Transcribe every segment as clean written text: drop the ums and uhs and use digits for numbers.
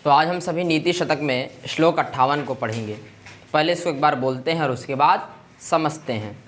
तो आज हम सभी नीति शतक में श्लोक 58 को पढ़ेंगे। पहले इसको एक बार बोलते हैं और उसके बाद समझते हैं।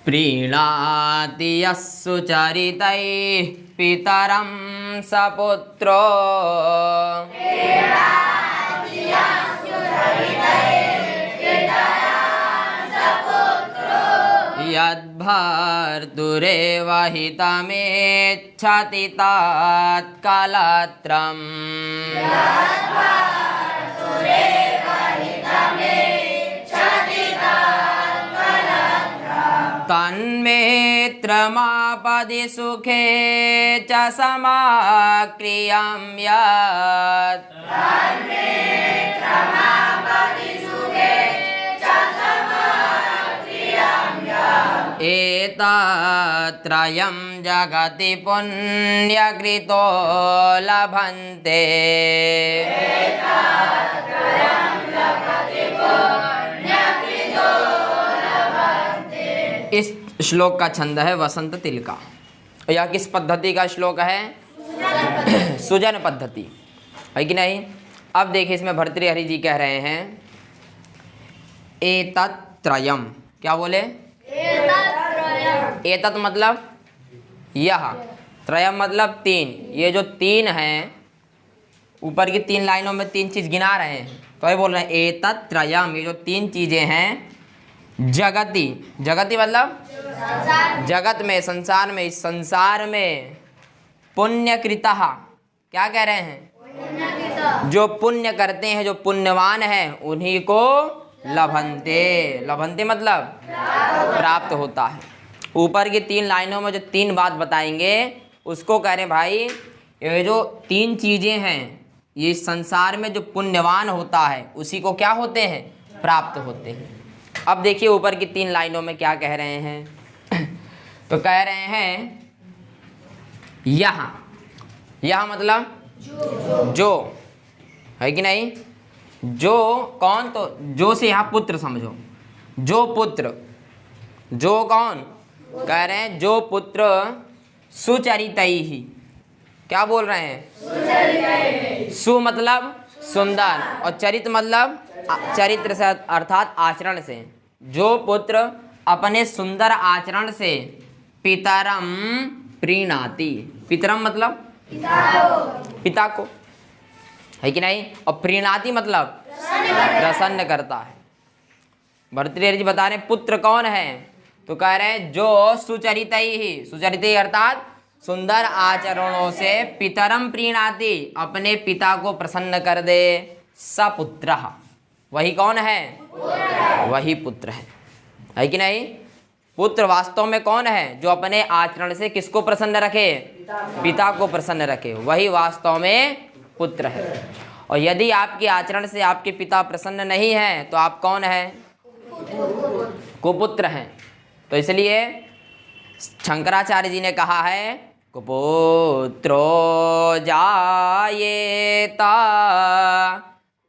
प्रीणाति यस्सु चरितैः पितरं सपुत्रो यद्भर्तुरेव हितमेच्छति तत्कलत्रम् तन्मेत्रमापदि सुखे च समाक्रियं यत् एतत्त्रयं जगति पुण्यकृतो लभन्ते। इस श्लोक का छंद है वसंत तिलका। यह किस पद्धति का श्लोक है? सुजन पद्धति है कि नहीं। अब देखिए इसमें भर्तृहरि जी कह रहे हैं एतत्त्रयम्। क्या बोले? एतत् मतलब यह, त्रयम् मतलब तीन। ये जो तीन हैं, ऊपर की तीन लाइनों में तीन चीज गिना रहे हैं, तो ये बोल रहे हैं एतत्त्रयम्। ये जो तीन चीजें हैं जगति, जगति मतलब जगत में, संसार में, इस संसार में पुण्यकृतः। क्या कह रहे हैं? जो पुण्य करते हैं, जो पुण्यवान हैं, उन्हीं को लभन्ते। लभन्ते मतलब प्राप्त होता है। ऊपर की तीन लाइनों में जो तीन बात बताएंगे उसको कह रहे हैं भाई, ये जो तीन चीजें हैं, ये संसार में जो पुण्यवान होता है उसी को क्या होते हैं? प्राप्त होते हैं। अब देखिए ऊपर की तीन लाइनों में क्या कह रहे हैं। तो कह रहे हैं यह, यह मतलब जो है कि नहीं। जो कौन? तो जो से यहाँ पुत्र समझो। जो पुत्र, जो कौन? कह रहे हैं जो पुत्र सुचरितैहि। क्या बोल रहे हैं? सु मतलब सुंदर और चरित मतलब चरित्र से, अर्थात आचरण से। जो पुत्र अपने सुंदर आचरण से पितरम प्रीणाति। पितरम मतलब पिता को, है कि नहीं। और प्रीणाति मतलब प्रसन्न करता है। भर्तृहरि जी बता रहे हैं पुत्र कौन है? तो कह रहे हैं जो सुचरितैहि, सुचरितैहि अर्थात सुंदर आचरणों से पितरम प्रीणाति, अपने पिता को प्रसन्न कर दे। सपुत्रः, वही कौन है? वही पुत्र है कि नहीं। पुत्र वास्तव में कौन है? जो अपने आचरण से किसको प्रसन्न रखे? पिता को प्रसन्न रखे, वही वास्तव में पुत्र है। और यदि आपके आचरण से आपके पिता प्रसन्न नहीं है तो आप कौन है? कुपुत्र हैं। तो इसलिए शंकराचार्य जी ने कहा है कुपुत्रो जायेत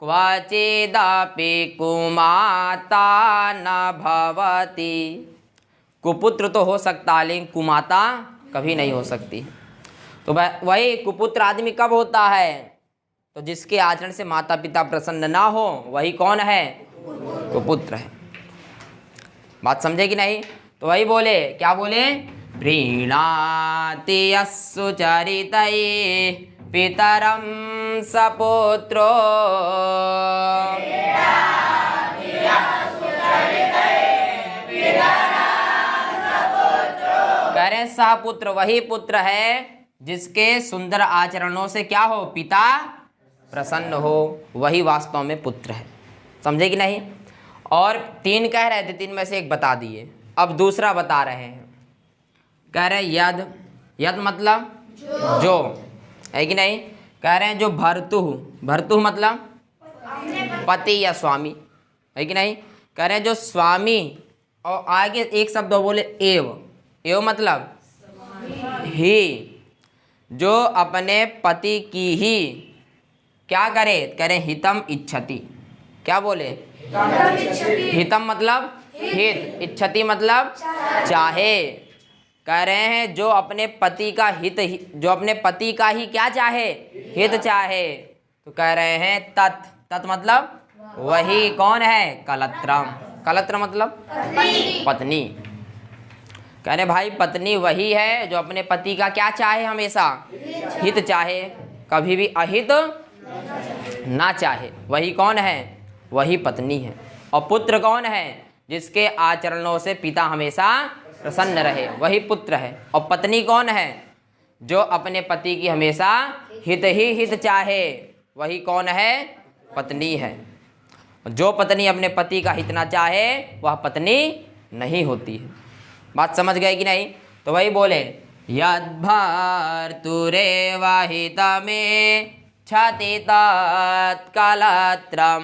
क्वचिदपि कुमाता न भवति। कुपुत्र तो हो सकता लेकिन कुमाता कभी नहीं हो सकती। तो वही कुपुत्र आदमी कब होता है? तो जिसके आचरण से माता पिता प्रसन्न ना हो, वही कौन है? कुपुत्र है। बात समझे कि नहीं। तो वही बोले, क्या बोले? प्रीणाति यस्सु चरितैः पितरं सपुत्रो। कह रहे सपुत्र, वही पुत्र है जिसके सुंदर आचरणों से क्या हो? पिता प्रसन्न हो, वही वास्तव में पुत्र है। समझे कि नहीं। और तीन कह रहे थे, तीन में से एक बता दिए, अब दूसरा बता रहे हैं। कह रहे यद, यद मतलब जो, है कि नहीं। कह रहे हैं जो भर्तुः, भर्तुः मतलब पति या स्वामी, है कि नहीं। कह रहे हैं जो स्वामी, और आगे एक शब्द बोले एव, एव मतलब ही, जो अपने पति की ही क्या करे? करे हितम इच्छति। क्या बोले? हितम मतलब हित, इच्छति मतलब चाहे। कह रहे हैं जो अपने पति का हित, जो अपने पति का ही क्या चाहे? हित चाहे। तो कह रहे हैं तत्। तत् मतलब वही कौन है? कलत्रम। कलत्र मतलब पत्नी। कह रहे भाई पत्नी वही है जो अपने पति का क्या चाहे? हमेशा हित चाहे, कभी भी अहित ना चाहे। वही कौन है? वही पत्नी है। और पुत्र कौन है? जिसके आचरणों से पिता हमेशा प्रसन्न रहे, वही पुत्र है। और पत्नी कौन है? जो अपने पति की हमेशा हित ही हित चाहे, वही कौन है? पत्नी है। जो पत्नी अपने पति का हित ना चाहे वह पत्नी नहीं होती है। बात समझ गए कि नहीं? तो वही बोले यद्भर्तुरेव हितमे छति तत्कलत्रम।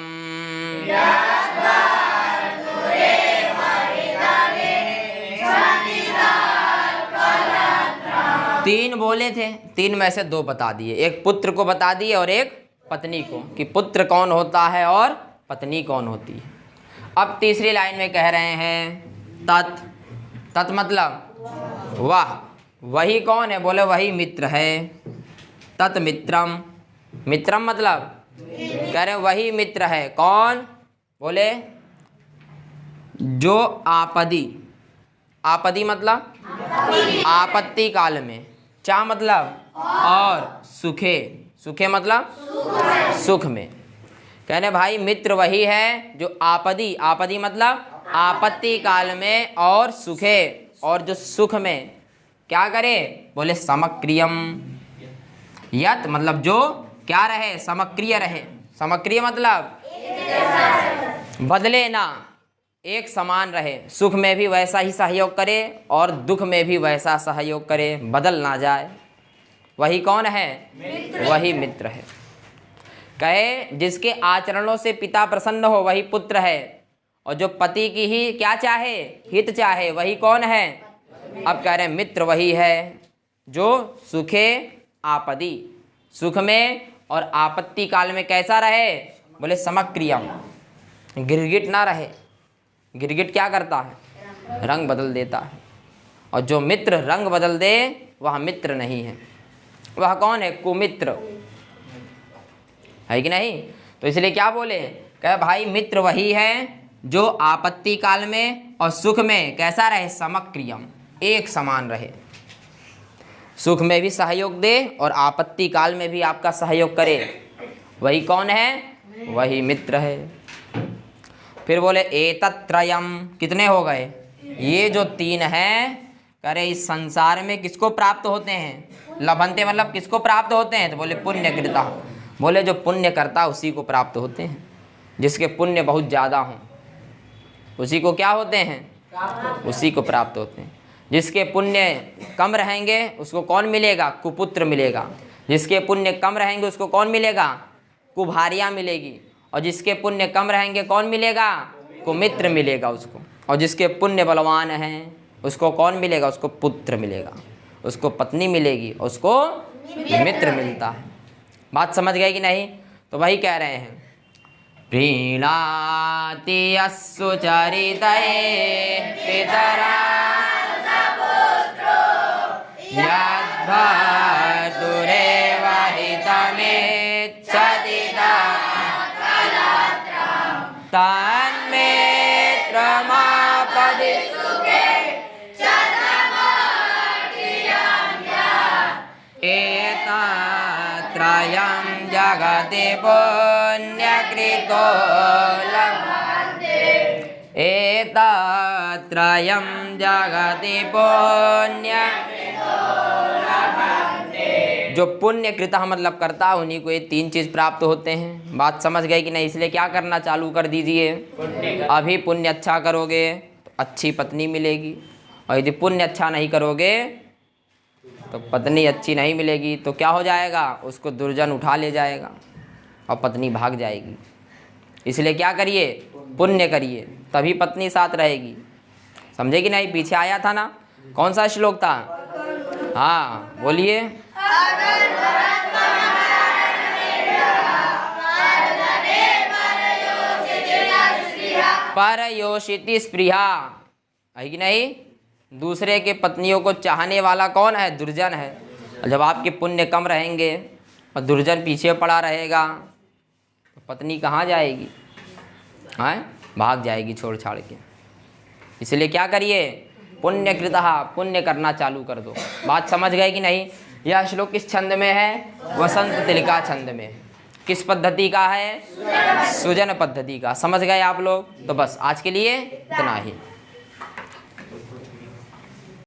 तीन बोले थे, तीन में से दो बता दिए। एक पुत्र को बता दिए और एक पत्नी को, कि पुत्र कौन होता है और पत्नी कौन होती है। अब तीसरी लाइन में कह रहे हैं तत्। तत् मतलब वह। वही कौन है? बोले वही मित्र है। तत् मित्रम। मित्रम मतलब कह रहे वही मित्र है। कौन? बोले जो आपदी। आपदी मतलब आपत्ति काल में। चा मतलब और सुखे। सुखे मतलब सुख में। कहने भाई मित्र वही है जो आपदी। आपदी मतलब आपत्ति काल में और सुखे, और जो सुख में क्या करे? बोले समक्रियम। यत मतलब जो क्या रहे? समक्रिय रहे। समक्रिय मतलब बदले ना, एक समान रहे। सुख में भी वैसा ही सहयोग करे और दुख में भी वैसा सहयोग करे, बदल ना जाए। वही कौन है? वही मित्र है। कहे जिसके आचरणों से पिता प्रसन्न हो वही पुत्र है, और जो पति की ही क्या चाहे? हित चाहे, वही कौन है? अब कह रहे हैं मित्र वही है जो सुखे आपदी। सुख में और आपत्ति काल में कैसा रहे? बोले समक्रियम, गिरगिट ना रहे। गिरगिट क्या करता है? रंग बदल देता है। और जो मित्र रंग बदल दे वह मित्र नहीं है। वह कौन है? कुमित्र है कि नहीं? तो इसलिए क्या बोले? कहे भाई मित्र वही है जो आपत्ति काल में और सुख में कैसा रहे? समक्रियम, एक समान रहे। सुख में भी सहयोग दे और आपत्ति काल में भी आपका सहयोग करे, वही कौन है? वही मित्र है। फिर बोले एतत्रयम। कितने हो गए? ये जो तीन हैं, करे इस संसार में किसको प्राप्त होते हैं? लभंते मतलब किसको प्राप्त होते हैं? तो बोले पुण्यकृता। बोले जो पुण्य करता उसी को प्राप्त होते हैं। जिसके पुण्य बहुत ज़्यादा हों उसी को क्या होते हैं? उसी को प्राप्त होते हैं। जिसके पुण्य कम रहेंगे उसको कौन मिलेगा? कुपुत्र मिलेगा। जिसके पुण्य कम रहेंगे उसको कौन मिलेगा? कुभारियाँ मिलेगी। और जिसके पुण्य कम रहेंगे कौन मिलेगा? कुमित्र मिलेगा उसको। और जिसके पुण्य बलवान हैं उसको कौन मिलेगा? उसको पुत्र मिलेगा, उसको पत्नी मिलेगी, उसको मित्र मिलता है। बात समझ गए कि नहीं? तो वही कह रहे हैं प्रीणाति यस्सु चरितये पितरा यद्भर्तुरेव हितमेच्छति तन्मित्रमापदि एतत्त्रयं जगति पुण्यकृतो लभन्ते। एतत्त्रयं जगति पुण्यकृतो लभन्ते। जो पुण्य कृता मतलब करता है उन्हीं को ये तीन चीज़ प्राप्त होते हैं। बात समझ गए कि नहीं? इसलिए क्या करना चालू कर दीजिए। अभी पुण्य अच्छा करोगे तो अच्छी पत्नी मिलेगी, और यदि पुण्य अच्छा नहीं करोगे तो पत्नी अच्छी नहीं मिलेगी। तो क्या हो जाएगा? उसको दुर्जन उठा ले जाएगा और पत्नी भाग जाएगी। इसलिए क्या करिए? पुण्य करिए, तभी पत्नी साथ रहेगी। समझे कि नहीं? पीछे आया था ना, कौन सा श्लोक था? हाँ बोलिए। परयोषिति स्पृहा है कि नहीं? दूसरे के पत्नियों को चाहने वाला कौन है? दुर्जन है। और जब आपके पुण्य कम रहेंगे और दुर्जन पीछे पड़ा रहेगा पत्नी कहाँ जाएगी, हाँ भाग जाएगी छोड़ छाड़ के। इसलिए क्या करिए, पुण्य कृतः, पुण्य करना चालू कर दो। बात समझ गए कि नहीं। यह श्लोक किस छंद में है, वसंत तिलका छंद में। किस पद्धति का है, सृजन पद्धति का। समझ गए आप लोग। तो बस आज के लिए इतना ही।